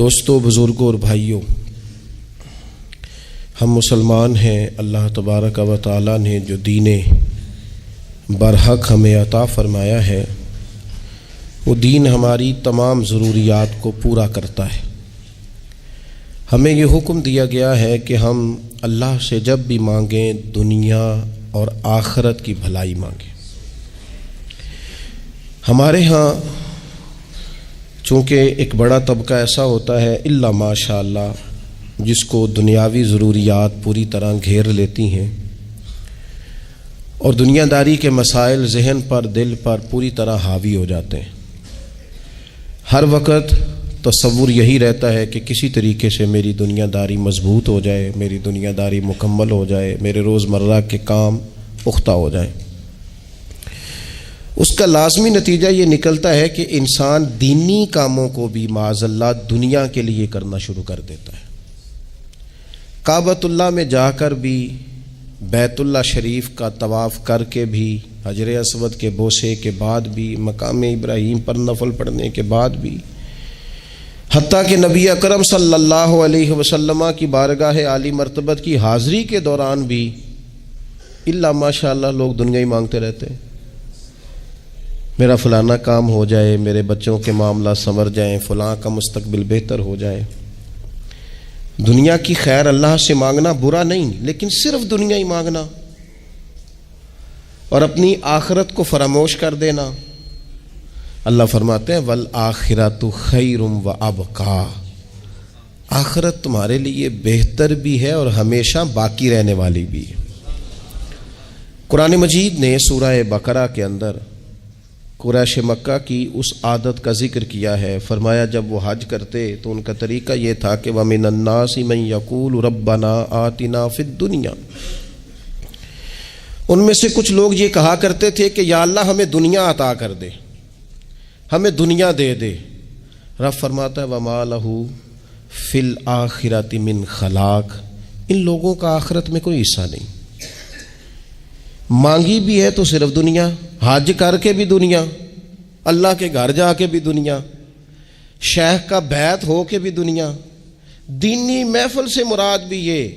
دوستو، بزرگوں اور بھائیوں، ہم مسلمان ہیں۔ اللہ تبارک و تعالیٰ نے جو دین برحق ہمیں عطا فرمایا ہے، وہ دین ہماری تمام ضروریات کو پورا کرتا ہے۔ ہمیں یہ حکم دیا گیا ہے کہ ہم اللہ سے جب بھی مانگیں دنیا اور آخرت کی بھلائی مانگیں۔ ہمارے ہاں چونکہ ایک بڑا طبقہ ایسا ہوتا ہے الا ماشاء اللہ جس کو دنیاوی ضروریات پوری طرح گھیر لیتی ہیں اور دنیا داری کے مسائل ذہن پر، دل پر پوری طرح حاوی ہو جاتے ہیں۔ ہر وقت تصور یہی رہتا ہے کہ کسی طریقے سے میری دنیا داری مضبوط ہو جائے، میری دنیا داری مکمل ہو جائے، میرے روزمرہ کے کام پختہ ہو جائیں۔ اس کا لازمی نتیجہ یہ نکلتا ہے کہ انسان دینی کاموں کو بھی معاذ اللہ دنیا کے لیے کرنا شروع کر دیتا ہے۔ کعبۃ اللہ میں جا کر بھی، بیت اللہ شریف کا طواف کر کے بھی، حجر اسود کے بوسے کے بعد بھی، مقام ابراہیم پر نفل پڑھنے کے بعد بھی، حتیٰ کہ نبی اکرم صلی اللہ علیہ وسلم کی بارگاہ عالی مرتبت کی حاضری کے دوران بھی الا ماشاء اللہ لوگ دنیا ہی مانگتے رہتے ہیں۔ میرا فلانا کام ہو جائے، میرے بچوں کے معاملات سنور جائیں، فلاں کا مستقبل بہتر ہو جائے۔ دنیا کی خیر اللہ سے مانگنا برا نہیں، لیکن صرف دنیا ہی مانگنا اور اپنی آخرت کو فراموش کر دینا۔ اللہ فرماتے ہیں والآخرۃ خیر وابقیٰ، آخرت تمہارے لیے بہتر بھی ہے اور ہمیشہ باقی رہنے والی بھی ہے۔ قرآن مجید نے سورہ بقرہ کے اندر قریش مکہ کی اس عادت کا ذکر کیا ہے۔ فرمایا جب وہ حج کرتے تو ان کا طریقہ یہ تھا کہ وَمِنَ النَّاسِ مَن يَقُولُ رَبَّنَا آتِنَا فِي الدُّنْيَا، ان میں سے کچھ لوگ یہ کہا کرتے تھے کہ یا اللہ ہمیں دنیا عطا کر دے، ہمیں دنیا دے دے۔ رب فرماتا ہے وَمَا لَهُ فِي الْآخِرَةِ مِنْ خَلَاقٍ، ان لوگوں کا آخرت میں کوئی حصہ نہیں۔ مانگی بھی ہے تو صرف دنیا، حج کر کے بھی دنیا، اللہ کے گھر جا کے بھی دنیا، شیخ کا بیعت ہو کے بھی دنیا، دینی محفل سے مراد بھی یہ،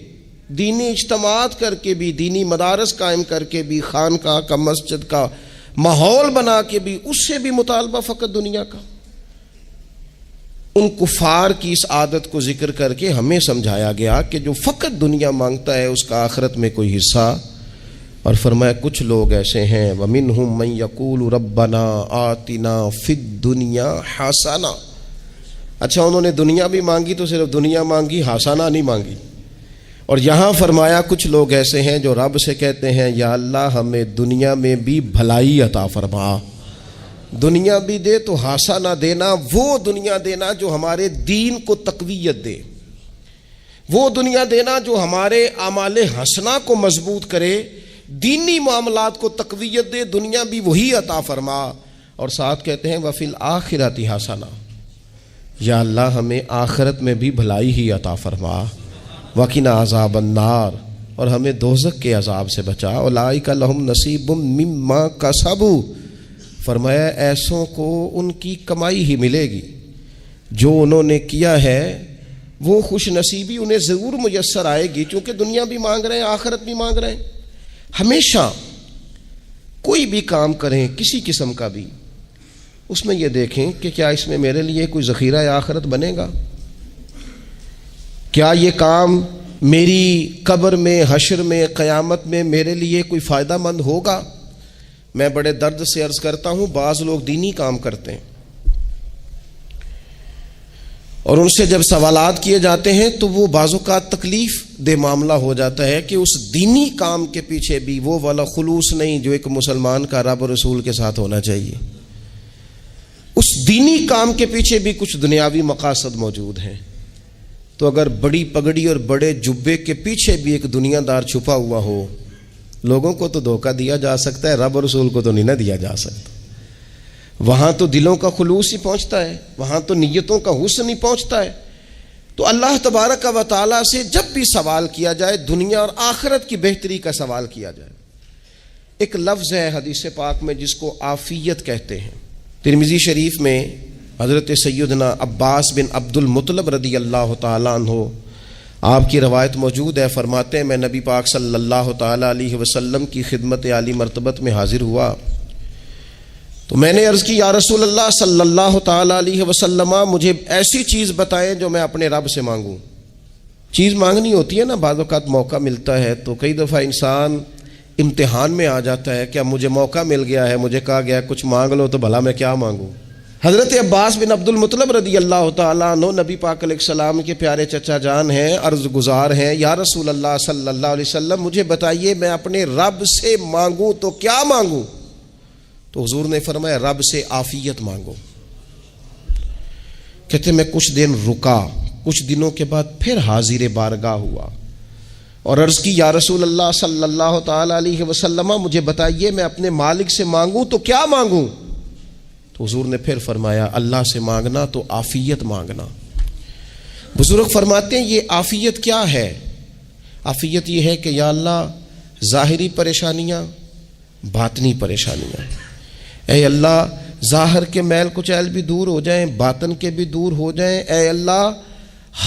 دینی اجتماعات کر کے بھی، دینی مدارس قائم کر کے بھی، خانقاہ کا، مسجد کا ماحول بنا کے بھی، اس سے بھی مطالبہ فقط دنیا کا۔ ان کفار کی اس عادت کو ذکر کر کے ہمیں سمجھایا گیا کہ جو فقط دنیا مانگتا ہے اس کا آخرت میں کوئی حصہ، اور فرمایا کچھ لوگ ایسے ہیں وَمِنْهُمْ مَنْ يَقُولُ رَبَّنَا آتِنَا فِي الدُّنْيَا حَسَنَةً، اچھا انہوں نے دنیا بھی مانگی تو صرف دنیا مانگی، حسنہ نہیں مانگی۔ اور یہاں فرمایا کچھ لوگ ایسے ہیں جو رب سے کہتے ہیں یا اللہ ہمیں دنیا میں بھی بھلائی عطا فرما، دنیا بھی دے تو حسنہ دینا، وہ دنیا دینا جو ہمارے دین کو تقویت دے، وہ دنیا دینا جو ہمارے اعمال حسنہ کو مضبوط کرے، دینی معاملات کو تقویت دے، دنیا بھی وہی عطا فرما۔ اور ساتھ کہتے ہیں وَفِي الْآخِرَةِ حَسَنَةً، یا اللہ ہمیں آخرت میں بھی بھلائی ہی عطا فرما، وَقِنَا عَذَابَ النَّارِ، اور ہمیں دوزخ کے عذاب سے بچا، اولئک لَهُمْ نَصِیبٌ مِّمَّا کَسَبُوا، فرمایا ایسوں کو ان کی کمائی ہی ملے گی، جو انہوں نے کیا ہے وہ خوش نصیبی انہیں ضرور میسر آئے گی، چونکہ دنیا بھی مانگ رہے ہیں، آخرت بھی مانگ رہے ہیں۔ ہمیشہ کوئی بھی کام کریں کسی قسم کا بھی، اس میں یہ دیکھیں کہ کیا اس میں میرے لیے کوئی ذخیرہ آخرت بنے گا، کیا یہ کام میری قبر میں، حشر میں، قیامت میں میرے لیے کوئی فائدہ مند ہوگا۔ میں بڑے درد سے عرض کرتا ہوں، بعض لوگ دینی کام کرتے ہیں اور ان سے جب سوالات کیے جاتے ہیں تو وہ بعض اوقات تکلیف دہ معاملہ ہو جاتا ہے کہ اس دینی کام کے پیچھے بھی وہ والا خلوص نہیں جو ایک مسلمان کا رب و رسول کے ساتھ ہونا چاہیے۔ اس دینی کام کے پیچھے بھی کچھ دنیاوی مقاصد موجود ہیں۔ تو اگر بڑی پگڑی اور بڑے جبے کے پیچھے بھی ایک دنیا دار چھپا ہوا ہو، لوگوں کو تو دھوکہ دیا جا سکتا ہے، رب و رسول کو تو نہیں نہ دیا جا سکتا۔ وہاں تو دلوں کا خلوص ہی پہنچتا ہے، وہاں تو نیتوں کا حسن ہی پہنچتا ہے۔ تو اللہ تبارک و تعالیٰ سے جب بھی سوال کیا جائے، دنیا اور آخرت کی بہتری کا سوال کیا جائے۔ ایک لفظ ہے حدیث پاک میں جس کو عافیت کہتے ہیں، ترمذی شریف میں حضرت سیدنا عباس بن عبد المطلب رضی اللہ تعالیٰ عنہ، آپ کی روایت موجود ہے، فرماتے ہیں میں نبی پاک صلی اللہ تعالیٰ علیہ وسلم کی خدمت عالی مرتبت میں حاضر ہوا تو میں نے عرض کی یا رسول اللہ صلی اللہ تعالیٰ علیہ وسلم، مجھے ایسی چیز بتائیں جو میں اپنے رب سے مانگوں۔ چیز مانگنی ہوتی ہے نا، بعض اوقات موقع ملتا ہے تو کئی دفعہ انسان امتحان میں آ جاتا ہے کہ اب مجھے موقع مل گیا ہے، مجھے کہا گیا کچھ مانگ لو تو بھلا میں کیا مانگوں۔ حضرت عباس بن عبد المطلب رضی اللہ تعالیٰ عنہ نبی پاک علیہ السلام کے پیارے چچا جان ہیں، عرض گزار ہیں یا رسول اللہ صلی اللہ علیہ وسلم مجھے بتائیے میں اپنے رب سے مانگوں تو کیا مانگوں؟ تو حضور نے فرمایا رب سے عافیت مانگو۔ کہتے میں کچھ دن رکا، کچھ دنوں کے بعد پھر حاضر بارگاہ ہوا اور عرض کی یا رسول اللہ صلی اللہ تعالیٰ علیہ وسلم مجھے بتائیے میں اپنے مالک سے مانگوں تو کیا مانگوں؟ تو حضور نے پھر فرمایا اللہ سے مانگنا تو عافیت مانگنا۔ بزرگ فرماتے ہیں یہ عافیت کیا ہے؟ عافیت یہ ہے کہ یا اللہ ظاہری پریشانیاں، باطنی پریشانیاں، اے اللہ ظاہر کے میل کچیل بھی دور ہو جائیں، باطن کے بھی دور ہو جائیں، اے اللہ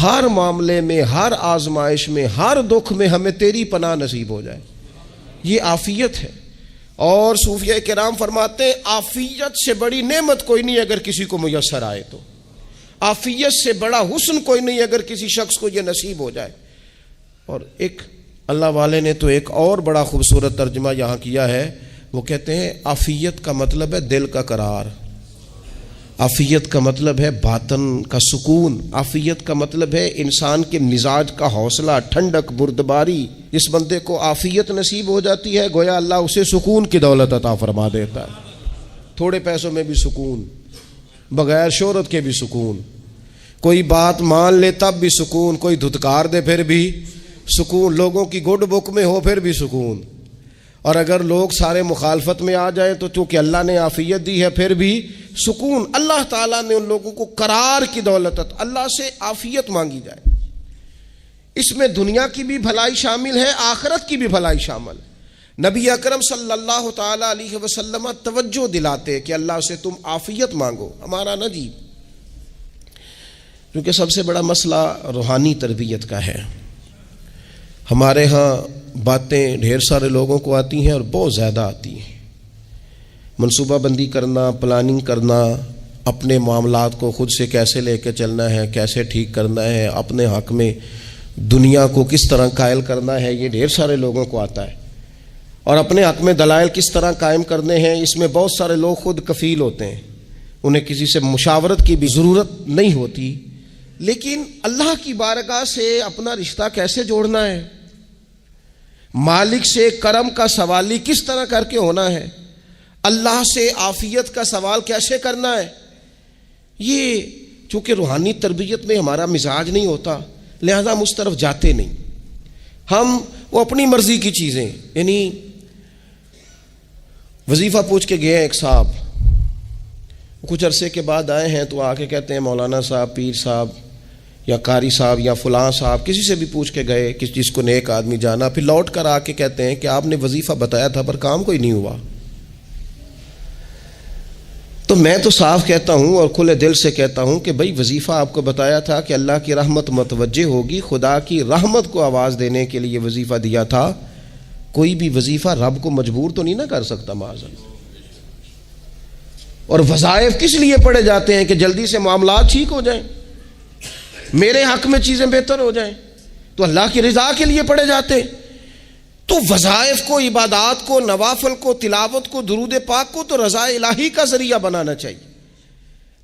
ہر معاملے میں، ہر آزمائش میں، ہر دکھ میں ہمیں تیری پناہ نصیب ہو جائے۔ یہ عافیت ہے۔ اور صوفیہ کرام فرماتے ہیں عافیت سے بڑی نعمت کوئی نہیں اگر کسی کو میسر آئے تو، عافیت سے بڑا حسن کوئی نہیں اگر کسی شخص کو یہ نصیب ہو جائے۔ اور ایک اللہ والے نے تو ایک اور بڑا خوبصورت ترجمہ یہاں کیا ہے، وہ کہتے ہیں عافیت کا مطلب ہے دل کا قرار، عافیت کا مطلب ہے باطن کا سکون، عافیت کا مطلب ہے انسان کے مزاج کا حوصلہ، ٹھنڈک، بردباری۔ جس بندے کو عافیت نصیب ہو جاتی ہے گویا اللہ اسے سکون کی دولت عطا فرما دیتا ہے، تھوڑے پیسوں میں بھی سکون، بغیر شہرت کے بھی سکون، کوئی بات مان لے تب بھی سکون، کوئی دھتکار دے پھر بھی سکون، لوگوں کی گڈ بک میں ہو پھر بھی سکون، اور اگر لوگ سارے مخالفت میں آ جائیں تو چونکہ اللہ نے عافیت دی ہے پھر بھی سکون۔ اللہ تعالیٰ نے ان لوگوں کو قرار کی دولت، اللہ سے عافیت مانگی جائے، اس میں دنیا کی بھی بھلائی شامل ہے، آخرت کی بھی بھلائی شامل ہے۔ نبی اکرم صلی اللہ تعالیٰ علیہ وسلم توجہ دلاتے کہ اللہ سے تم عافیت مانگو، ہمارا نہ جی، کیونکہ سب سے بڑا مسئلہ روحانی تربیت کا ہے۔ ہمارے ہاں باتیں ڈھیر سارے لوگوں کو آتی ہیں اور بہت زیادہ آتی ہیں، منصوبہ بندی کرنا، پلاننگ کرنا، اپنے معاملات کو خود سے کیسے لے کے چلنا ہے، کیسے ٹھیک کرنا ہے، اپنے حق میں دنیا کو کس طرح قائل کرنا ہے، یہ ڈھیر سارے لوگوں کو آتا ہے، اور اپنے حق میں دلائل کس طرح قائم کرنے ہیں، اس میں بہت سارے لوگ خود کفیل ہوتے ہیں، انہیں کسی سے مشاورت کی بھی ضرورت نہیں ہوتی۔ لیکن اللہ کی بارگاہ سے اپنا رشتہ کیسے جوڑنا ہے، مالک سے کرم کا سوالی کس طرح کر کے ہونا ہے، اللہ سے عافیت کا سوال کیسے کرنا ہے، یہ چونکہ روحانی تربیت میں ہمارا مزاج نہیں ہوتا لہذا ہم اس طرف جاتے نہیں، ہم وہ اپنی مرضی کی چیزیں، یعنی وظیفہ پوچھ کے گئے ہیں ایک صاحب، کچھ عرصے کے بعد آئے ہیں تو آ کے کہتے ہیں مولانا صاحب، پیر صاحب یا قاری صاحب یا فلاں صاحب، کسی سے بھی پوچھ کے گئے کہ جس کو نیک آدمی جانا، پھر لوٹ کر آ کے کہتے ہیں کہ آپ نے وظیفہ بتایا تھا پر کام کوئی نہیں ہوا۔ تو میں تو صاف کہتا ہوں اور کھلے دل سے کہتا ہوں کہ بھائی وظیفہ آپ کو بتایا تھا کہ اللہ کی رحمت متوجہ ہوگی، خدا کی رحمت کو آواز دینے کے لیے وظیفہ دیا تھا، کوئی بھی وظیفہ رب کو مجبور تو نہیں نہ کر سکتا معاذ اللہ۔ اور وظائف کس لیے پڑھے جاتے ہیں کہ جلدی سے معاملات ٹھیک ہو جائیں، میرے حق میں چیزیں بہتر ہو جائیں، تو اللہ کی رضا کے لیے پڑھے جاتے ہیں۔ تو وظائف کو، عبادات کو، نوافل کو، تلاوت کو، درود پاک کو تو رضا الہی کا ذریعہ بنانا چاہیے،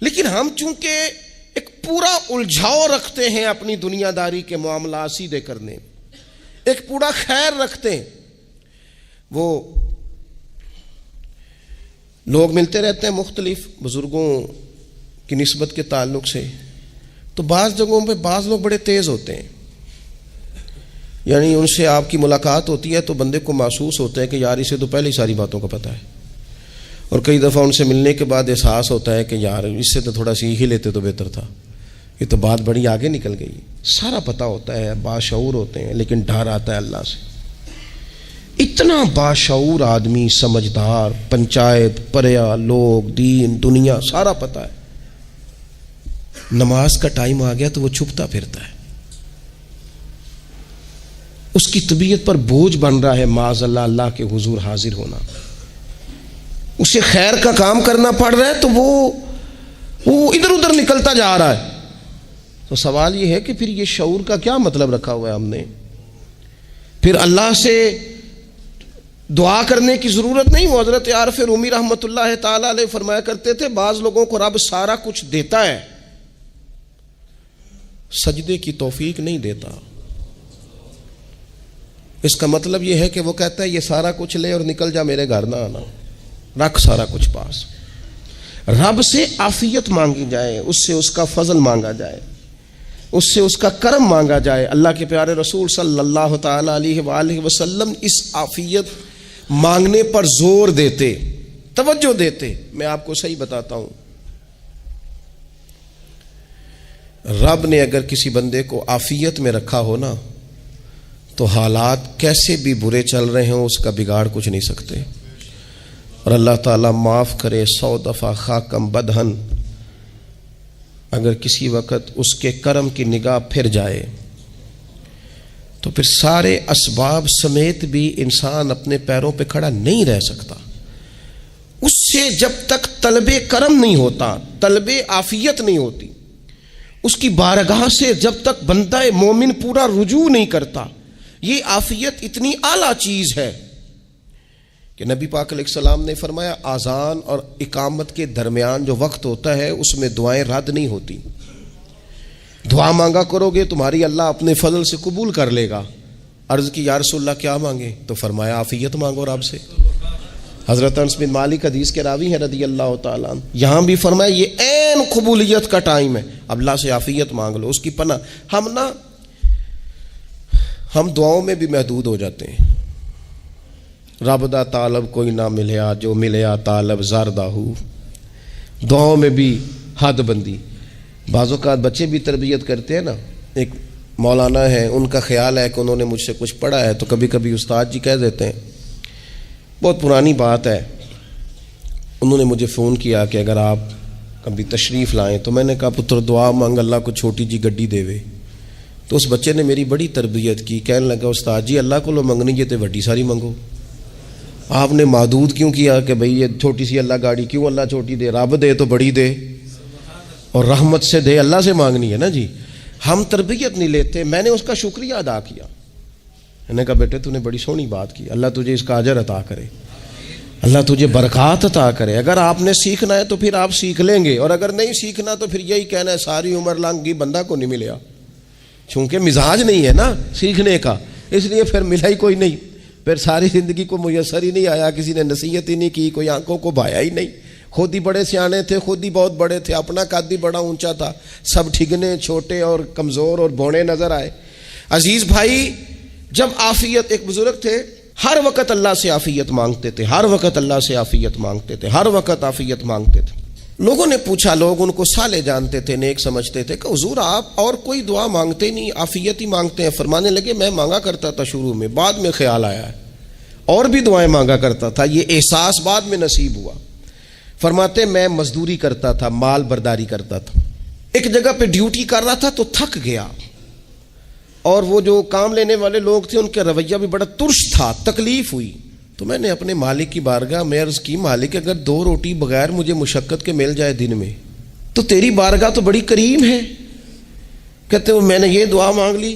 لیکن ہم چونکہ ایک پورا الجھاؤ رکھتے ہیں اپنی دنیا داری کے معاملات سیدھے کرنے، ایک پورا خیر رکھتے ہیں۔ وہ لوگ ملتے رہتے ہیں مختلف بزرگوں کی نسبت کے تعلق سے، تو بعض جگہوں پہ بعض لوگ بڑے تیز ہوتے ہیں، یعنی ان سے آپ کی ملاقات ہوتی ہے تو بندے کو محسوس ہوتا ہے کہ یار اسے تو پہلے ہی ساری باتوں کا پتہ ہے، اور کئی دفعہ ان سے ملنے کے بعد احساس ہوتا ہے کہ یار اس سے تو تھوڑا سیکھ ہی لیتے تو بہتر تھا، یہ تو بات بڑی آگے نکل گئی۔ سارا پتہ ہوتا ہے، باشعور ہوتے ہیں، لیکن ڈر آتا ہے اللہ سے۔ اتنا باشعور آدمی، سمجھدار، پنچایت، پریا، لوگ، دین، دنیا سارا پتہ ہے، نماز کا ٹائم آ گیا تو وہ چھپتا پھرتا ہے. اس کی طبیعت پر بوجھ بن رہا ہے معاذ اللہ اللہ کے حضور حاضر ہونا. اسے خیر کا کام کرنا پڑ رہا ہے تو وہ ادھر ادھر نکلتا جا رہا ہے. تو سوال یہ ہے کہ پھر یہ شعور کا کیا مطلب رکھا ہوا ہے ہم نے؟ پھر اللہ سے دعا کرنے کی ضرورت نہیں. وہ حضرت عارف رومی رحمۃ اللہ تعالی علیہ فرمایا کرتے تھے بعض لوگوں کو رب سارا کچھ دیتا ہے، سجدے کی توفیق نہیں دیتا. اس کا مطلب یہ ہے کہ وہ کہتا ہے یہ سارا کچھ لے اور نکل جا، میرے گھر نہ آنا، رکھ سارا کچھ پاس. رب سے عافیت مانگی جائے، اس سے اس کا فضل مانگا جائے، اس سے اس کا کرم مانگا جائے. اللہ کے پیارے رسول صلی اللہ تعالی علیہ وآلہ وسلم اس عافیت مانگنے پر زور دیتے، توجہ دیتے. میں آپ کو صحیح بتاتا ہوں، رب نے اگر کسی بندے کو عافیت میں رکھا ہو نا تو حالات کیسے بھی برے چل رہے ہوں اس کا بگاڑ کچھ نہیں سکتے. اور اللہ تعالیٰ معاف کرے 100 دفعہ خاکم بدہن، اگر کسی وقت اس کے کرم کی نگاہ پھر جائے تو پھر سارے اسباب سمیت بھی انسان اپنے پیروں پہ کھڑا نہیں رہ سکتا. اس سے جب تک طلب کرم نہیں ہوتا، طلب عافیت نہیں ہوتی، اس کی بارگاہ سے جب تک بندہ مومن پورا رجوع نہیں کرتا. یہ عافیت اتنی اعلیٰ چیز ہے کہ نبی پاک علیہ السلام نے فرمایا اذان اور اقامت کے درمیان جو وقت ہوتا ہے اس میں دعائیں رد نہیں ہوتی. دعا مانگا کرو گے تمہاری اللہ اپنے فضل سے قبول کر لے گا. عرض کی یا رسول اللہ کیا مانگے؟ تو فرمایا عافیت مانگو رب سے. حضرت انس بن مالک حدیث کے راوی ہیں رضی اللہ تعالیٰ عنہ، یہاں بھی فرمایا یہ عین قبولیت کا ٹائم ہے، اب اللہ سے عافیت مانگ لو، اس کی پناہ. ہم دعاؤں میں بھی محدود ہو جاتے ہیں. رب دا طالب کوئی نہ ملیا، جو ملیا طالب زردہ ہو. دعاؤں میں بھی حد بندی. بعض اوقات بچے بھی تربیت کرتے ہیں نا. ایک مولانا ہے، ان کا خیال ہے کہ انہوں نے مجھ سے کچھ پڑھا ہے تو کبھی کبھی استاد جی کہہ دیتے ہیں، بہت پرانی بات ہے، انہوں نے مجھے فون کیا کہ اگر آپ کبھی تشریف لائیں، تو میں نے کہا پتر دعا مانگ اللہ کو چھوٹی جی گڈی دے وے. تو اس بچے نے میری بڑی تربیت کی، کہنے لگا استاد جی اللہ کو لو منگنی یہ تو وڈی ساری منگو، آپ نے محدود کیوں کیا کہ بھئی یہ چھوٹی سی اللہ گاڑی کیوں اللہ چھوٹی دے، رب دے تو بڑی دے اور رحمت سے دے، اللہ سے مانگنی ہے نا جی. ہم تربیت نہیں لیتے. میں نے اس کا شکریہ ادا کیا، میں نے کہا بیٹے تو نے بڑی سونی بات کی، اللہ تجھے اس کا اجر عطا کرے، اللہ تجھے برکات عطا کرے. اگر آپ نے سیکھنا ہے تو پھر آپ سیکھ لیں گے، اور اگر نہیں سیکھنا تو پھر یہی کہنا ہے ساری عمر لنگی بندہ کو نہیں ملیا، چونکہ مزاج نہیں ہے نا سیکھنے کا، اس لیے پھر ملا ہی کوئی نہیں. پھر ساری زندگی کو میسر ہی نہیں آیا، کسی نے نصیحت ہی نہیں کی، کوئی آنکھوں کو بھایا ہی نہیں. خود ہی بڑے سیانے تھے، خود ہی بہت بڑے تھے، اپنا قد ہی بڑا اونچا تھا، سب ٹھگنے چھوٹے اور کمزور اور بوڑے نظر آئے. عزیز بھائی، جب عافیت، ایک بزرگ تھے ہر وقت اللہ سے عافیت مانگتے تھے، ہر وقت اللہ سے عافیت مانگتے تھے، ہر وقت عافیت مانگتے تھے. لوگوں نے پوچھا، لوگ ان کو صالح جانتے تھے، نیک سمجھتے تھے، کہ حضور آپ اور کوئی دعا مانگتے نہیں، عافیت ہی مانگتے ہیں. فرمانے لگے میں مانگا کرتا تھا شروع میں، بعد میں خیال آیا ہے اور بھی دعائیں مانگا کرتا تھا، یہ احساس بعد میں نصیب ہوا. فرماتے میں مزدوری کرتا تھا، مال برداری کرتا تھا، ایک جگہ پہ ڈیوٹی کر رہا تھا تو تھک گیا، اور وہ جو کام لینے والے لوگ تھے ان کا رویہ بھی بڑا ترش تھا، تکلیف ہوئی. تو میں نے اپنے مالک کی بارگاہ میں عرض کی، مالک اگر 2 روٹی بغیر مجھے مشقت کے مل جائے دن میں تو تیری بارگاہ تو بڑی کریم ہے. کہتے ہیں میں نے یہ دعا مانگ لی.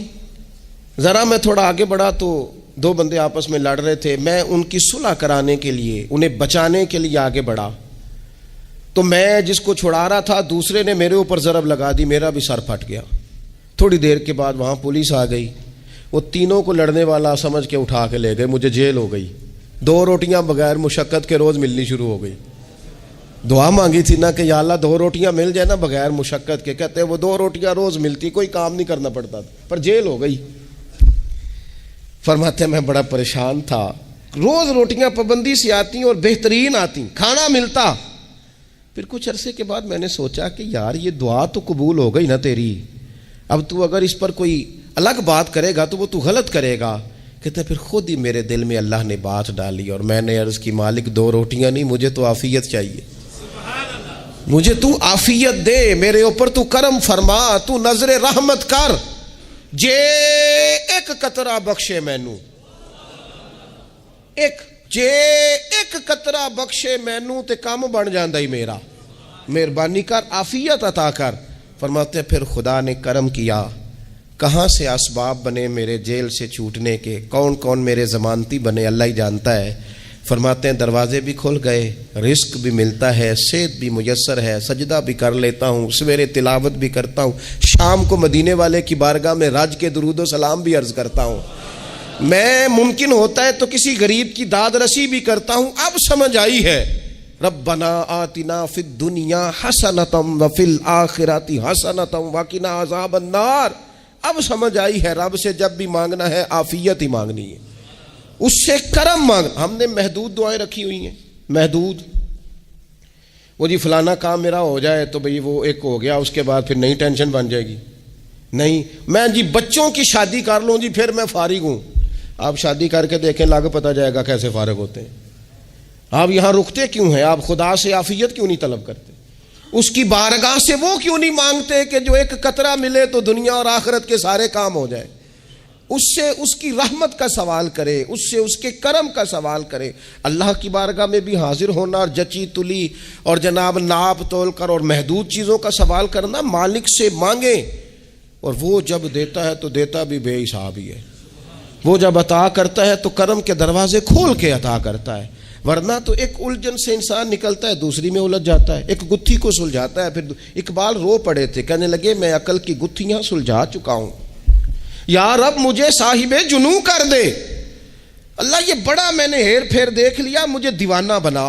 ذرا میں تھوڑا آگے بڑھا تو 2 بندے آپس میں لڑ رہے تھے، میں ان کی صلح کرانے کے لیے، انہیں بچانے کے لیے آگے بڑھا، تو میں جس کو چھڑا رہا تھا دوسرے نے میرے اوپر ضرب لگا دی، میرا بھی سر پھٹ گیا. تھوڑی دیر کے بعد وہاں پولیس آ گئی، وہ تینوں کو لڑنے والا سمجھ کے اٹھا کے لے گئے، مجھے جیل ہو گئی. 2 روٹیاں بغیر مشقت کے روز ملنی شروع ہو گئی. دعا مانگی تھی نا کہ یا اللہ 2 روٹیاں مل جائے نا بغیر مشقت کے، کہتے ہیں وہ 2 روٹیاں روز ملتی، کوئی کام نہیں کرنا پڑتا تھا، پر جیل ہو گئی. فرماتے ہیں میں بڑا پریشان تھا، روز روٹیاں پابندی سے آتی اور بہترین آتی، کھانا ملتا. پھر کچھ عرصے کے بعد میں نے سوچا کہ یار یہ دعا تو قبول ہو گئی نا تیری، اب تو اگر اس پر کوئی الگ بات کرے گا تو وہ تو غلط کرے گا. کہتے پھر خود ہی میرے دل میں اللہ نے بات ڈالی اور میں نے عرض کی مالک 2 روٹیاں نہیں، مجھے تو عافیت چاہیے. مجھے تو آفیت دے، میرے اوپر تو کرم فرما، تو نظر رحمت کر، جے ایک قطرہ بخشے مینوں، ایک قطرہ بخشے مینوں تے کام بن جاندا ہی میرا، مہربانی کر، آفیت عطا کر۔ فرماتے پھر خدا نے کرم کیا، کہاں سے اسباب بنے میرے جیل سے چھوٹنے کے، کون کون میرے ضمانتی بنے اللہ ہی جانتا ہے۔ فرماتے ہیں دروازے بھی کھل گئے، رزق بھی ملتا ہے، صحت بھی میسر ہے، سجدہ بھی کر لیتا ہوں، سویرے تلاوت بھی کرتا ہوں، شام کو مدینے والے کی بارگاہ میں رج کے درود و سلام بھی عرض کرتا ہوں، میں ممکن ہوتا ہے تو کسی غریب کی داد رسی بھی کرتا ہوں۔ اب سمجھ آئی ہے، ربنا آتنا فی الدنیا حسنۃ وفی الآخرۃ حسنۃ وقنا عذاب النار۔ اب سمجھ آئی ہے رب سے جب بھی مانگنا ہے آفیت ہی مانگنی ہے، اس سے کرم مانگ۔ ہم نے محدود دعائیں رکھی ہوئی ہیں، محدود، وہ جی فلانا کام میرا ہو جائے تو بھئی وہ ایک ہو گیا، اس کے بعد پھر نئی ٹینشن بن جائے گی، نہیں میں جی بچوں کی شادی کر لوں جی پھر میں فارغ ہوں۔ آپ شادی کر کے دیکھیں، لاگ پتہ جائے گا کیسے فارغ ہوتے ہیں۔ آپ یہاں رکتے کیوں ہیں؟ آپ خدا سے عافیت کیوں نہیں طلب کرتے؟ اس کی بارگاہ سے وہ کیوں نہیں مانگتے کہ جو ایک قطرہ ملے تو دنیا اور آخرت کے سارے کام ہو جائے؟ اس سے اس کی رحمت کا سوال کرے، اس سے اس کے کرم کا سوال کرے۔ اللہ کی بارگاہ میں بھی حاضر ہونا اور جچی تلی اور جناب ناپ تول کر اور محدود چیزوں کا سوال کرنا، مالک سے مانگیں، اور وہ جب دیتا ہے تو دیتا بھی بے حساب ہی ہے۔ وہ جب عطا کرتا ہے تو کرم کے دروازے کھول کے عطا کرتا ہے، ورنہ تو ایک الجھن سے انسان نکلتا ہے دوسری میں الجھ جاتا ہے، ایک گتھی کو سلجھاتا ہے۔ پھر اقبال رو پڑے تھے، کہنے لگے میں عقل کی گتھیاں سلجھا چکا ہوں، یا رب مجھے صاحب جنوں کر دے۔ اللہ یہ بڑا میں نے ہیر پھیر دیکھ لیا، مجھے دیوانہ بنا،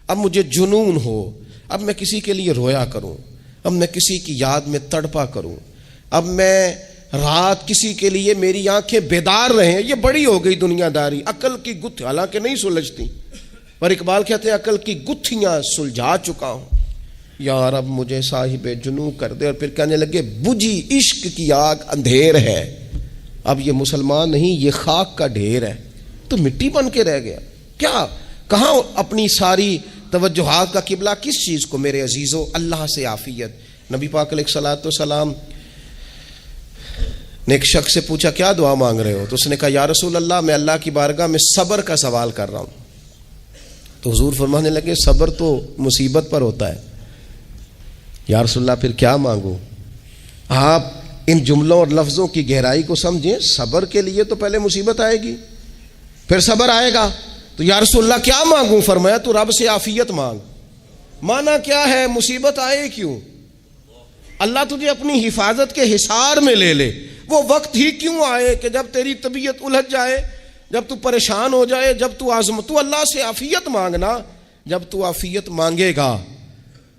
اب مجھے جنون ہو، اب میں کسی کے لیے رویا کروں، اب میں کسی کی یاد میں تڑپا کروں، اب میں رات کسی کے لیے میری آنکھیں بیدار رہیں۔ یہ بڑی ہو گئی دنیا داری، عقل کی گتھی حالانکہ نہیں سلجھتی، پر اقبال کہتے ہیں عقل کی گتھیاں سلجھا چکا ہوں، یا رب مجھے صاحب جنوں کر دے۔ اور پھر کہنے لگے بجھی عشق کی آگ اندھیر ہے، اب یہ مسلمان نہیں، یہ خاک کا ڈھیر ہے، تو مٹی بن کے رہ گیا۔ کیا کہاں اپنی ساری توجہات کا قبلہ کس چیز کو؟ میرے عزیزو اللہ سے عافیت۔ نبی پاک علیہ الصلوۃ والسلام نے ایک شخص سے پوچھا کیا دعا مانگ رہے ہو؟ تو اس نے کہا یا رسول اللہ میں اللہ کی بارگاہ میں صبر کا سوال کر رہا ہوں۔ تو حضور فرمانے لگے صبر تو مصیبت پر ہوتا ہے۔ یا رسول اللہ پھر کیا مانگوں؟ آپ ان جملوں اور لفظوں کی گہرائی کو سمجھیں، صبر کے لیے تو پہلے مصیبت آئے گی پھر صبر آئے گا۔ تو یا رسول اللہ کیا مانگوں؟ فرمایا تو رب سے عافیت مانگ۔ مانا کیا ہے؟ مصیبت آئے کیوں؟ اللہ تجھے اپنی حفاظت کے حصار میں لے لے، وہ وقت ہی کیوں آئے کہ جب تیری طبیعت الجھ جائے، جب تو پریشان ہو جائے، جب تو تو اللہ سے عافیت مانگنا۔ جب تو عافیت مانگے گا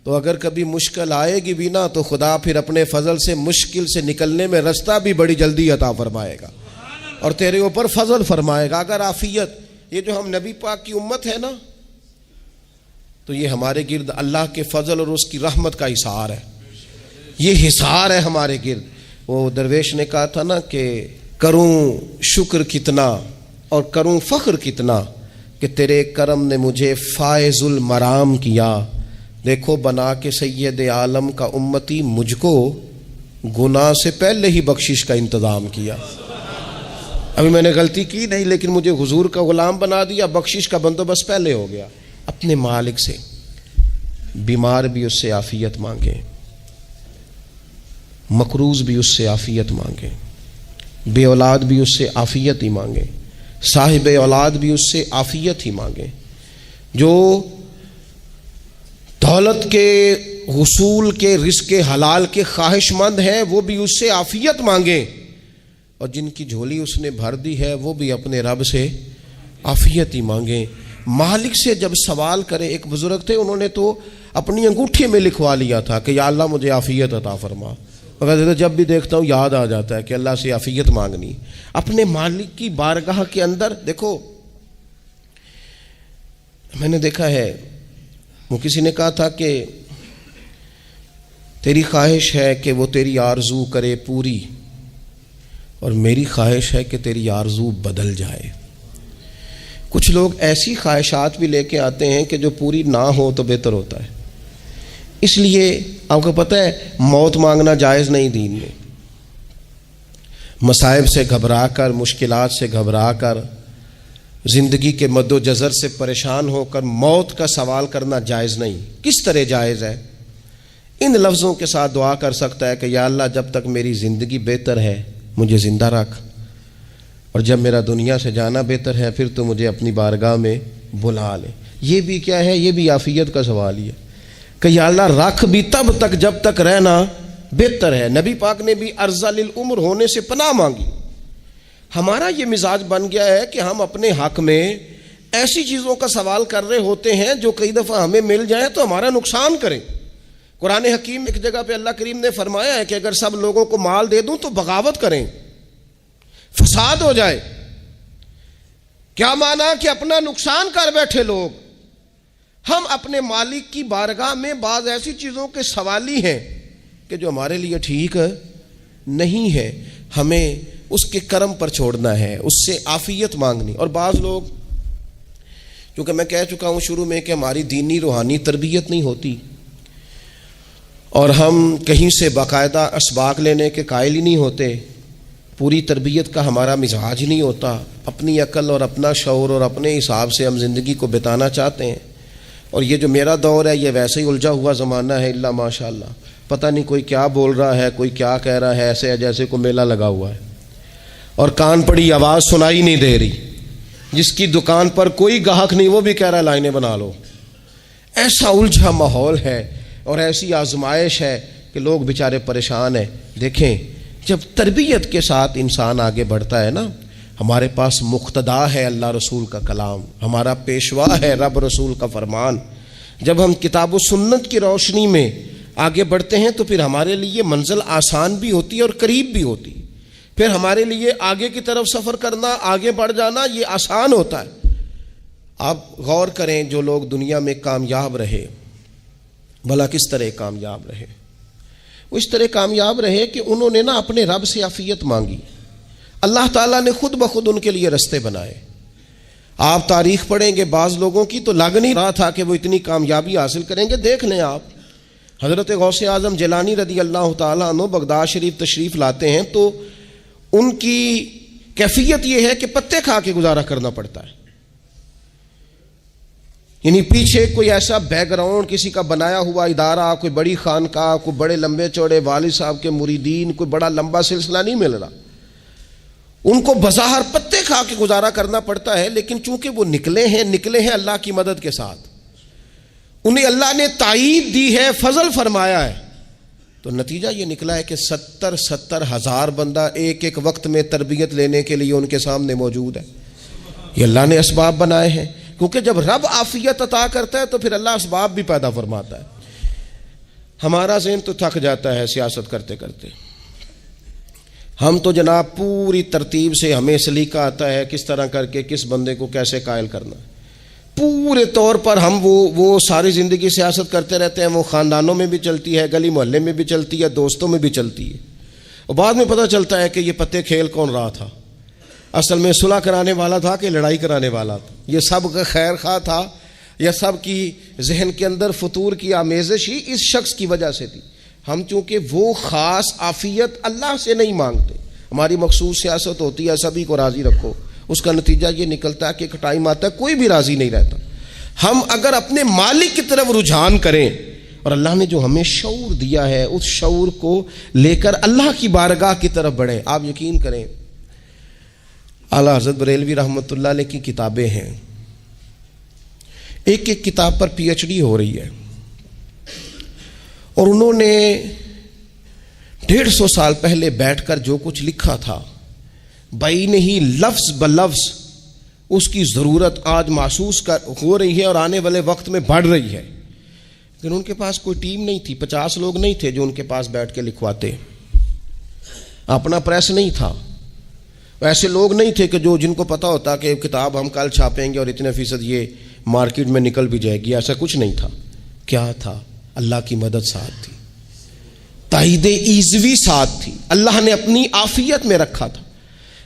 تو اگر کبھی مشکل آئے گی بھی نا تو خدا پھر اپنے فضل سے مشکل سے نکلنے میں رستہ بھی بڑی جلدی عطا فرمائے گا اور تیرے اوپر فضل فرمائے گا۔ اگر عافیت، یہ جو ہم نبی پاک کی امت ہے نا، تو یہ ہمارے گرد اللہ کے فضل اور اس کی رحمت کا حصار ہے، یہ حصار ہے ہمارے گرد۔ وہ درویش نے کہا تھا نا کہ کروں شکر کتنا اور کروں فخر کتنا کہ تیرے کرم نے مجھے فائز المرام کیا، دیکھو بنا کے سید عالم کا امتی مجھ کو گناہ سے پہلے ہی بخشش کا انتظام کیا۔ ابھی میں نے غلطی کی نہیں لیکن مجھے حضور کا غلام بنا دیا، بخشش کا بندوبست پہلے ہو گیا۔ اپنے مالک سے، بیمار بھی اس سے عافیت مانگیں، مقروض بھی اس سے عافیت مانگیں، بے اولاد بھی اس سے عافیت ہی مانگیں، صاحب اولاد بھی اس سے عافیت ہی مانگیں، جو دولت کے حصول کے رزق حلال کے خواہش مند ہیں وہ بھی اس سے عافیت مانگیں، اور جن کی جھولی اس نے بھر دی ہے وہ بھی اپنے رب سے عافیت ہی مانگیں۔ مالک سے جب سوال کرے، ایک بزرگ تھے انہوں نے تو اپنی انگوٹھی میں لکھوا لیا تھا کہ یا اللہ مجھے عافیت عطا فرما، مگر جب بھی دیکھتا ہوں یاد آ جاتا ہے کہ اللہ سے عافیت مانگنی۔ اپنے مالک کی بارگاہ کے اندر دیکھو، میں نے دیکھا ہے وہ کسی نے کہا تھا کہ تیری خواہش ہے کہ وہ تیری آرزو کرے پوری، اور میری خواہش ہے کہ تیری آرزو بدل جائے۔ کچھ لوگ ایسی خواہشات بھی لے کے آتے ہیں کہ جو پوری نہ ہو تو بہتر ہوتا ہے، اس لیے آپ کو پتہ ہے موت مانگنا جائز نہیں دین میں. مصائب سے گھبرا کر، مشکلات سے گھبرا کر، زندگی کے مد و جزر سے پریشان ہو کر موت کا سوال کرنا جائز نہیں. کس طرح جائز ہے؟ ان لفظوں کے ساتھ دعا کر سکتا ہے کہ یا اللہ جب تک میری زندگی بہتر ہے مجھے زندہ رکھ، اور جب میرا دنیا سے جانا بہتر ہے پھر تو مجھے اپنی بارگاہ میں بلا لے. یہ بھی کیا ہے؟ یہ بھی عافیت کا سوال ہی ہے کہ یا اللہ رکھ بھی تب تک جب تک رہنا بہتر ہے. نبی پاک نے بھی ارذل العمر ہونے سے پناہ مانگی. ہمارا یہ مزاج بن گیا ہے کہ ہم اپنے حق میں ایسی چیزوں کا سوال کر رہے ہوتے ہیں جو کئی دفعہ ہمیں مل جائیں تو ہمارا نقصان کریں. قرآن حکیم ایک جگہ پہ اللہ کریم نے فرمایا ہے کہ اگر سب لوگوں کو مال دے دوں تو بغاوت کریں، فساد ہو جائے. کیا مانا؟ کہ اپنا نقصان کر بیٹھے لوگ. ہم اپنے مالک کی بارگاہ میں بعض ایسی چیزوں کے سوالی ہیں کہ جو ہمارے لیے ٹھیک نہیں ہے، ہمیں اس کے کرم پر چھوڑنا ہے، اس سے عافیت مانگنی. اور بعض لوگ، کیونکہ میں کہہ چکا ہوں شروع میں کہ ہماری دینی روحانی تربیت نہیں ہوتی اور ہم کہیں سے باقاعدہ اسباق لینے کے قائل ہی نہیں ہوتے، پوری تربیت کا ہمارا مزاج نہیں ہوتا، اپنی عقل اور اپنا شعور اور اپنے حساب سے ہم زندگی کو بتانا چاہتے ہیں. اور یہ جو میرا دور ہے یہ ویسے ہی الجھا ہوا زمانہ ہے، اللہ ماشاء اللہ، پتہ نہیں کوئی کیا بول رہا ہے، کوئی کیا کہہ رہا ہے، ایسے ہے جیسے کوئی میلہ لگا ہوا ہے اور کان پڑی آواز سنائی نہیں دے رہی. جس کی دکان پر کوئی گاہک نہیں وہ بھی کہہ رہا ہے لائنیں بنا لو. ایسا الجھا ماحول ہے اور ایسی آزمائش ہے کہ لوگ بیچارے پریشان ہیں. دیکھیں جب تربیت کے ساتھ انسان آگے بڑھتا ہے نا، ہمارے پاس مقتدا ہے اللہ رسول کا کلام، ہمارا پیشوا ہے رب رسول کا فرمان. جب ہم کتاب و سنت کی روشنی میں آگے بڑھتے ہیں تو پھر ہمارے لیے منزل آسان بھی ہوتی ہے اور قریب بھی ہوتی. پھر ہمارے لیے آگے کی طرف سفر کرنا، آگے بڑھ جانا یہ آسان ہوتا ہے. آپ غور کریں جو لوگ دنیا میں کامیاب رہے، بھلا کس طرح کامیاب رہے؟ وہ اس طرح کامیاب رہے کہ انہوں نے نا اپنے رب سے عافیت مانگی. اللہ تعالیٰ نے خود بخود ان کے لیے رستے بنائے. آپ تاریخ پڑھیں گے بعض لوگوں کی تو لگ نہیں رہا تھا کہ وہ اتنی کامیابی حاصل کریں گے. دیکھ لیں آپ، حضرت غوث اعظم جیلانی رضی اللہ تعالیٰ عنہ بغداد شریف تشریف لاتے ہیں تو ان کی کیفیت یہ ہے کہ پتے کھا کے گزارا کرنا پڑتا ہے. یعنی پیچھے کوئی ایسا بیک گراؤنڈ کسی کا بنایا ہوا ادارہ، کوئی بڑی خانقاہ، کوئی بڑے لمبے چوڑے والد صاحب کے مریدین، کوئی بڑا لمبا سلسلہ نہیں مل رہا. ان کو بظاہر پتے کھا کے گزارا کرنا پڑتا ہے، لیکن چونکہ وہ نکلے ہیں اللہ کی مدد کے ساتھ، انہیں اللہ نے تائید دی ہے، فضل فرمایا ہے، تو نتیجہ یہ نکلا ہے کہ 70 ہزار بندہ ایک ایک وقت میں تربیت لینے کے لیے ان کے سامنے موجود ہے. یہ اللہ نے اسباب بنائے ہیں، کیونکہ جب رب عافیت عطا کرتا ہے تو پھر اللہ اسباب بھی پیدا فرماتا ہے. ہمارا ذہن تو تھک جاتا ہے سیاست کرتے کرتے. ہم تو جناب پوری ترتیب سے ہمیں سلیقہ آتا ہے کس طرح کر کے کس بندے کو کیسے قائل کرنا ہے. پورے طور پر ہم وہ ساری زندگی سیاست کرتے رہتے ہیں. وہ خاندانوں میں بھی چلتی ہے، گلی محلے میں بھی چلتی ہے، دوستوں میں بھی چلتی ہے، اور بعد میں پتہ چلتا ہے کہ یہ پتے کھیل کون رہا تھا. اصل میں صلح کرانے والا تھا کہ لڑائی کرانے والا تھا. یہ سب کا خیر خواہ تھا یا سب کی ذہن کے اندر فطور کی آمیزش ہی اس شخص کی وجہ سے تھی. ہم چونکہ وہ خاص عافیت اللہ سے نہیں مانگتے، ہماری مخصوص سیاست ہوتی ہے سبھی کو راضی رکھو. اس کا نتیجہ یہ نکلتا ہے کہ ایک ٹائم آتا ہے کوئی بھی راضی نہیں رہتا. ہم اگر اپنے مالک کی طرف رجحان کریں اور اللہ نے جو ہمیں شعور دیا ہے اس شعور کو لے کر اللہ کی بارگاہ کی طرف بڑھیں. آپ یقین کریں اعلیٰ حضرت بریلوی رحمۃ اللہ علیہ کی کتابیں ہیں، ایک ایک کتاب پر پی ایچ ڈی ہو رہی ہے، اور انہوں نے 150 سال پہلے بیٹھ کر جو کچھ لکھا تھا بعین ہی لفظ بلفظ اس کی ضرورت آج محسوس ہو رہی ہے اور آنے والے وقت میں بڑھ رہی ہے. لیکن ان کے پاس کوئی ٹیم نہیں تھی، 50 لوگ نہیں تھے جو ان کے پاس بیٹھ کے لکھواتے، اپنا پریس نہیں تھا، ایسے لوگ نہیں تھے کہ جن کو پتا ہوتا کہ کتاب ہم کل چھاپیں گے اور اتنے فیصد یہ مارکیٹ میں نکل بھی جائے گی. ایسا کچھ نہیں تھا. کیا تھا؟ اللہ کی مدد ساتھ تھی، تائید ایزوی ساتھ تھی، اللہ نے اپنی عافیت میں رکھا تھا.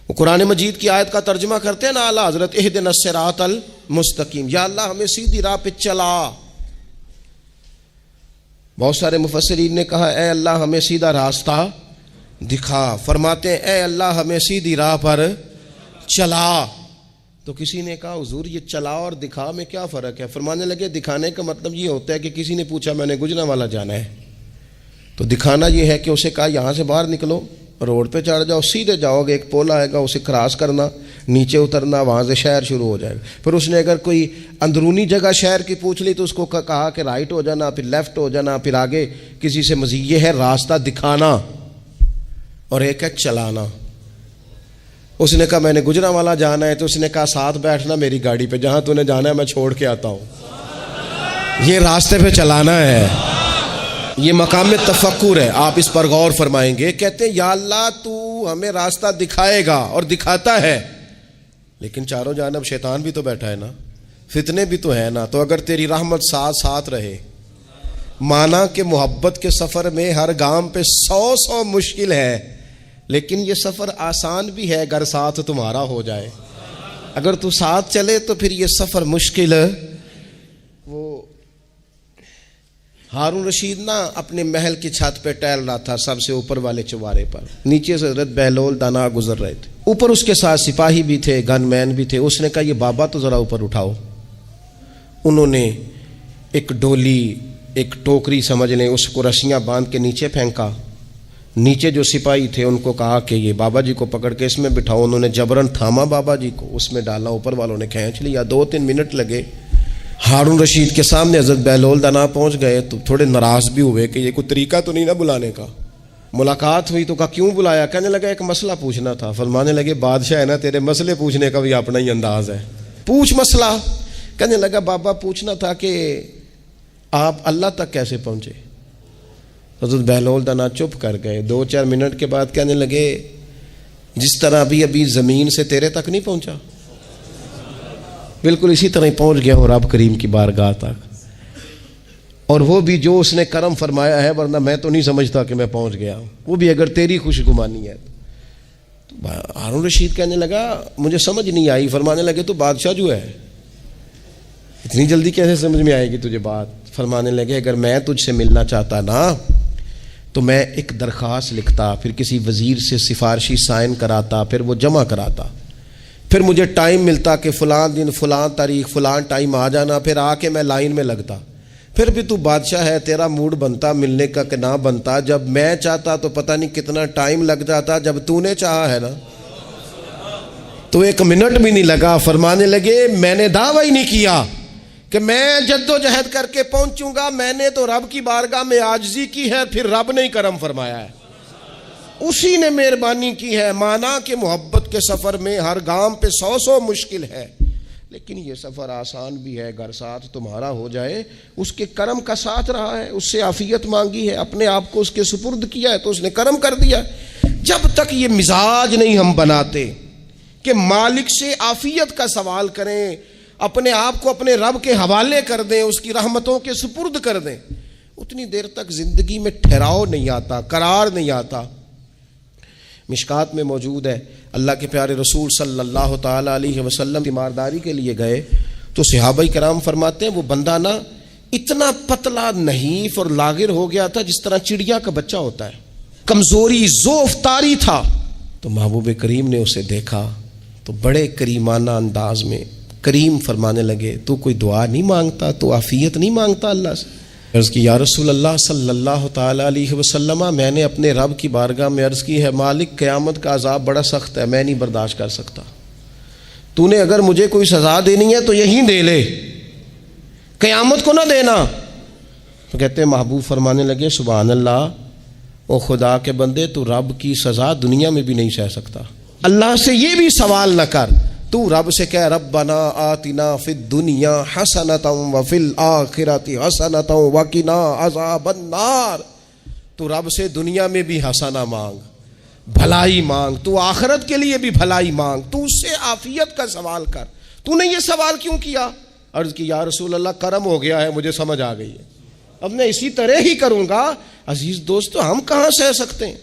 وہ قرآن مجید کی آیت کا ترجمہ کرتے ہیں نا اعلیٰ حضرت، اہدنا الصراط المستقیم، یا اللہ ہمیں سیدھی راہ پہ چلا. بہت سارے مفسرین نے کہا اے اللہ ہمیں سیدھا راستہ دکھا، فرماتے ہیں اے اللہ ہمیں سیدھی راہ پر چلا۔ تو کسی نے کہا حضور یہ چلا اور دکھا میں کیا فرق ہے؟ فرمانے لگے دکھانے کا مطلب یہ ہوتا ہے کہ کسی نے پوچھا میں نے گجرانوالہ جانا ہے، تو دکھانا یہ ہے کہ اسے کہا یہاں سے باہر نکلو، روڈ پہ چڑھ جاؤ، سیدھے جاؤ گے، ایک پول آئے گا اسے کراس کرنا، نیچے اترنا، وہاں سے شہر شروع ہو جائے گا۔ پھر اس نے اگر کوئی اندرونی جگہ شہر کی پوچھ لی تو اس کو کہا کہ رائٹ ہو جانا، پھر لیفٹ ہو جانا، پھر آگے کسی سے مزید۔ یہ ہے راستہ دکھانا، اور ایک ہے چلانا۔ اس نے کہا میں نے گجرانوالہ جانا ہے، تو اس نے کہا ساتھ بیٹھنا میری گاڑی پہ، جہاں تو نے جانا ہے میں چھوڑ کے آتا ہوں۔ یہ راستے پہ چلانا ہے، یہ مقام تفکر ہے، آپ اس پر غور فرمائیں گے۔ کہتے ہیں یا اللہ تو ہمیں راستہ دکھائے گا اور دکھاتا ہے، لیکن چاروں جانب شیطان بھی تو بیٹھا ہے نا، فتنے بھی تو ہے نا، تو اگر تیری رحمت ساتھ ساتھ رہے، مانا کہ محبت کے سفر میں ہر گام پہ 100 مشکل ہے، لیکن یہ سفر آسان بھی ہے اگر ساتھ تمہارا ہو جائے۔ اگر تو ساتھ چلے تو پھر یہ سفر مشکل ہے۔ وہ ہارون رشید نا اپنے محل کی چھت پہ ٹہل رہا تھا، سب سے اوپر والے چوارے پر، نیچے سے حضرت بہلول دانا گزر رہے تھے، اوپر اس کے ساتھ سپاہی بھی تھے، گن مین بھی تھے۔ اس نے کہا یہ بابا تو ذرا اوپر اٹھاؤ۔ انہوں نے ایک ڈولی، ایک ٹوکری سمجھ لیں، اس کو رسیاں باندھ کے نیچے پھینکا۔ نیچے جو سپاہی تھے ان کو کہا کہ یہ بابا جی کو پکڑ کے اس میں بٹھاؤ۔ انہوں نے جبرن تھاما بابا جی کو، اس میں ڈالا، اوپر والوں نے کھینچ لیا۔ 2-3 منٹ لگے۔ ہارون رشید کے سامنے حضرت بہلول دانا پہنچ گئے تو تھوڑے ناراض بھی ہوئے کہ یہ کوئی طریقہ تو نہیں نا بلانے کا۔ ملاقات ہوئی تو کہا کیوں بلایا؟ کہنے لگا ایک مسئلہ پوچھنا تھا۔ فرمانے لگے بادشاہ ہے نا، تیرے مسئلے پوچھنے کا بھی اپنا ہی انداز ہے، پوچھ مسئلہ۔ کہنے لگا بابا پوچھنا تھا کہ آپ اللہ تک کیسے پہنچے؟ حضرت بہلول دانا چپ کر گئے۔ 2-4 منٹ کے بعد کہنے لگے جس طرح ابھی زمین سے تیرے تک نہیں پہنچا، بالکل اسی طرح ہی پہنچ گیا ہوں رب کریم کی بارگاہ تک، اور وہ بھی جو اس نے کرم فرمایا ہے، ورنہ میں تو نہیں سمجھتا کہ میں پہنچ گیا ہوں، وہ بھی اگر تیری خوش گمانی ہے۔ ہارون رشید کہنے لگا مجھے سمجھ نہیں آئی۔ فرمانے لگے تو بادشاہ جو ہے اتنی جلدی کیسے سمجھ میں آئے گی تجھے بات؟ فرمانے لگے اگر میں تجھ سے ملنا چاہتا نا تو میں ایک درخواست لکھتا، پھر کسی وزیر سے سفارشی سائن کراتا، پھر وہ جمع کراتا، پھر مجھے ٹائم ملتا کہ فلاں دن فلاں تاریخ فلاں ٹائم آ جانا، پھر آ کے میں لائن میں لگتا، پھر بھی تو بادشاہ ہے، تیرا موڈ بنتا ملنے کا کہ نہ بنتا۔ جب میں چاہتا تو پتہ نہیں کتنا ٹائم لگ جاتا، جب تو نے چاہا ہے نا تو 1 منٹ بھی نہیں لگا۔ فرمانے لگے میں نے دعویٰ ہی نہیں کیا کہ میں جد و جہد کر کے پہنچوں گا، میں نے تو رب کی بارگاہ میں عاجزی کی ہے، پھر رب نے ہی کرم فرمایا ہے، اسی نے مہربانی کی ہے۔ مانا کہ محبت کے سفر میں ہر گام پہ 100 مشکل ہے، لیکن یہ سفر آسان بھی ہے اگر ساتھ تمہارا ہو جائے۔ اس کے کرم کا ساتھ رہا ہے، اس سے عافیت مانگی ہے، اپنے آپ کو اس کے سپرد کیا ہے تو اس نے کرم کر دیا۔ جب تک یہ مزاج نہیں ہم بناتے کہ مالک سے عافیت کا سوال کریں، اپنے آپ کو اپنے رب کے حوالے کر دیں، اس کی رحمتوں کے سپرد کر دیں، اتنی دیر تک زندگی میں ٹھہراؤ نہیں آتا، قرار نہیں آتا۔ مشکات میں موجود ہے، اللہ کے پیارے رسول صلی اللہ تعالی علیہ وسلم تیمارداری کے لیے گئے تو صحابہ کرام فرماتے ہیں وہ بندہ نا اتنا پتلا نحیف اور لاغر ہو گیا تھا جس طرح چڑیا کا بچہ ہوتا ہے، کمزوری ضعف طاری تھا۔ تو محبوب کریم نے اسے دیکھا تو بڑے کریمانہ انداز میں کریم فرمانے لگے تو کوئی دعا نہیں مانگتا، تو عافیت نہیں مانگتا اللہ سے؟ عرض کی یا رسول اللہ صلی اللہ تعالی علیہ وسلم، میں نے اپنے رب کی بارگاہ میں عرض کی ہے مالک قیامت کا عذاب بڑا سخت ہے، میں نہیں برداشت کر سکتا، تو نے اگر مجھے کوئی سزا دینی ہے تو یہیں دے لے، قیامت کو نہ دینا۔ تو کہتے ہیں محبوب فرمانے لگے سبحان اللہ، او خدا کے بندے تو رب کی سزا دنیا میں بھی نہیں سہ سکتا، اللہ سے یہ بھی سوال نہ کر، تو رب سے کہہ ربنا آتنا فی الدنیا حسنۃ وفی الآخرۃ حسنۃ وقنا عذاب النار، تو رب سے دنیا میں بھی حسنہ مانگ، بھلائی مانگ، تو آخرت کے لیے بھی بھلائی مانگ، تو اس سے عافیت کا سوال کر۔ تو نے یہ سوال کیوں کیا؟ عرض کی یا رسول اللہ کرم ہو گیا ہے، مجھے سمجھ آ گئی ہے، اب میں اسی طرح ہی کروں گا۔ عزیز دوستو ہم کہاں سہ سکتے ہیں؟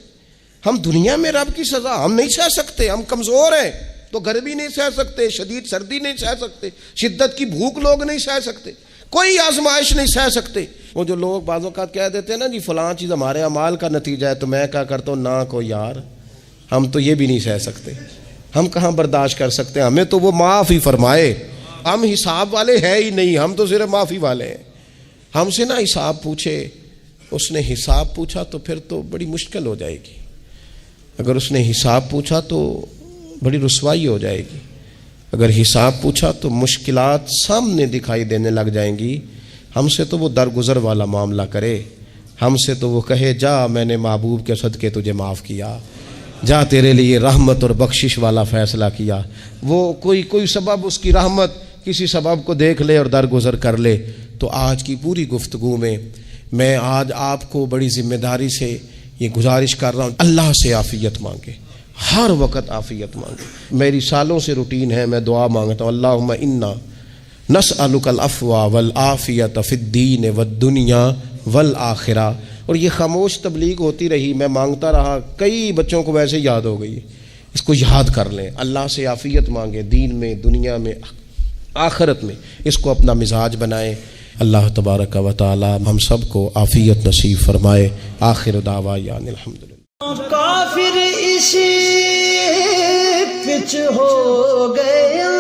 ہم دنیا میں رب کی سزا ہم نہیں سہ سکتے، ہم کمزور ہیں، تو گرمی نہیں سہ سکتے، شدید سردی نہیں سہ سکتے، شدت کی بھوک لوگ نہیں سہ سکتے، کوئی آزمائش نہیں سہ سکتے، وہ جو لوگ بعض اوقات کہہ دیتے ہیں نا جی فلاں چیز ہمارے اعمال کا نتیجہ ہے، تو میں کیا کرتا ہوں، نہ کو یار ہم تو یہ بھی نہیں سہ سکتے، ہم کہاں برداشت کر سکتے ہیں، ہمیں تو وہ معاف ہی فرمائے، ہم حساب والے ہے ہی نہیں، ہم تو صرف معافی والے ہیں۔ ہم سے نہ حساب پوچھے، اس نے حساب پوچھا تو پھر تو بڑی مشکل ہو جائے گی، اگر اس نے حساب پوچھا تو بڑی رسوائی ہو جائے گی، اگر حساب پوچھا تو مشکلات سامنے دکھائی دینے لگ جائیں گی۔ ہم سے تو وہ درگزر والا معاملہ کرے، ہم سے تو وہ کہے جا میں نے محبوب کے صدقے تجھے معاف کیا، جا تیرے لیے رحمت اور بخشش والا فیصلہ کیا، وہ کوئی سبب اس کی رحمت کسی سبب کو دیکھ لے اور درگزر کر لے۔ تو آج کی پوری گفتگو میں آج آپ کو بڑی ذمہ داری سے یہ گزارش کر رہا ہوں، اللہ سے عافیت مانگے، ہر وقت عافیت مانگے۔ میری سالوں سے روٹین ہے، میں دعا مانگتا ہوں، اللہم انا نسألک العفو والعافیت فی الدین والدنیا والآخرہ۔ اور یہ خاموش تبلیغ ہوتی رہی، میں مانگتا رہا، کئی بچوں کو ویسے یاد ہو گئی، اس کو یاد کر لیں، اللہ سے عافیت مانگے، دین میں، دنیا میں، آخرت میں، اس کو اپنا مزاج بنائیں۔ اللہ تبارک و تعالی ہم سب کو عافیت نصیب فرمائے۔ آخر دعوانا الحمدللہ۔ کافر اسی پچ ہو گیا،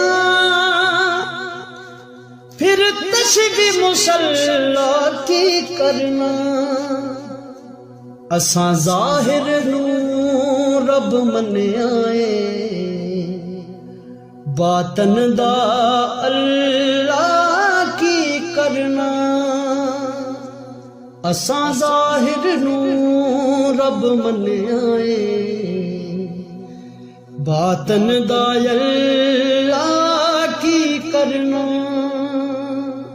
پھر تشبیہ مسلح کی کرنا، اساں ظاہر نو رب من آئے، باطن دا اللہ کی کرنا، اساں ظاہر نو رب من آئے، باطن دا اللہ کی کرنا۔